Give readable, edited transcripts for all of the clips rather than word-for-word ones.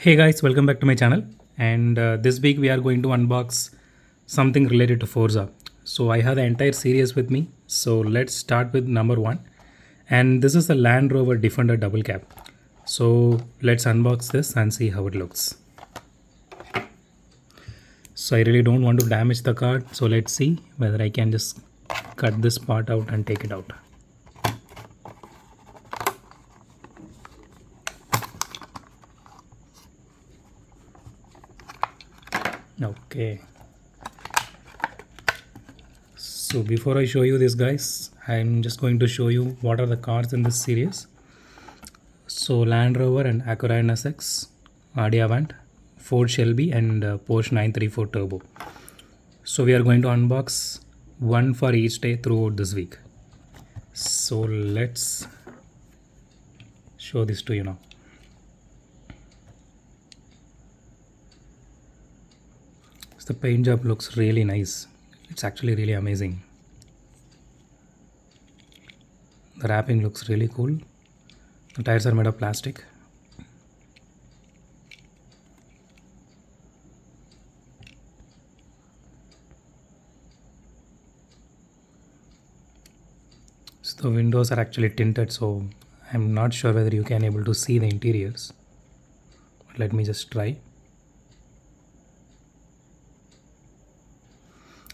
Hey guys, welcome back to my channel. And this week we are going to unbox something related to Forza. So I have the entire series with me. So let's start with number one. And this is the Land Rover Defender double cab. So let's unbox this and see how it looks. So I really don't want to damage the card. So let's see whether I can just cut this part out and take it out. Okay. So before I show you this guys, I'm just going to show you what are the cars in this series. So Land Rover and Acura NSX, Audi Avant, Ford Shelby and Porsche 934 Turbo. So we are going to unbox one for each day throughout this week. So let's show this to you now. So the paint job looks really nice. It's actually really amazing. The wrapping looks really cool. The tires are made of plastic. So the windows are actually tinted, so I'm not sure whether you can able to see the interiors. But let me just try.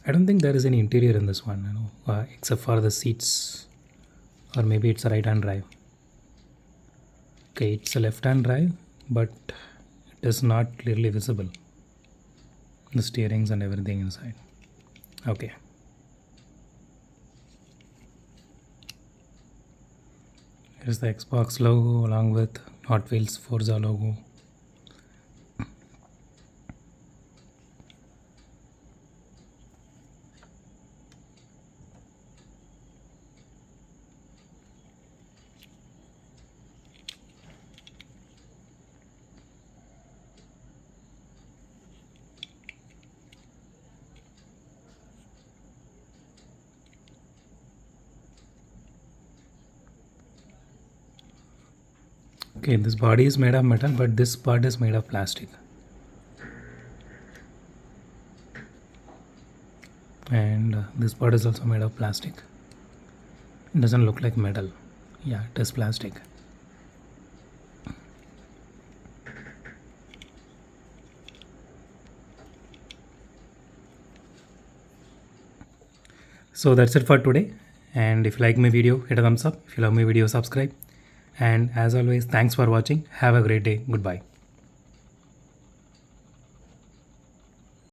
I don't think there is any interior in this one, except for the seats, or maybe it's a right-hand drive. Okay, it's a left-hand drive, but it is not clearly visible. The steerings and everything inside. Okay. Here's the Xbox logo along with Hotwheels FORZA logo. Okay, this body is made of metal, but this part is made of plastic. And this part is also made of plastic. It doesn't look like metal. Yeah, it is plastic. So that's it for today. And if you like my video, hit a thumbs up. If you love my video, subscribe. And as always, thanks for watching. Have a great day. Goodbye.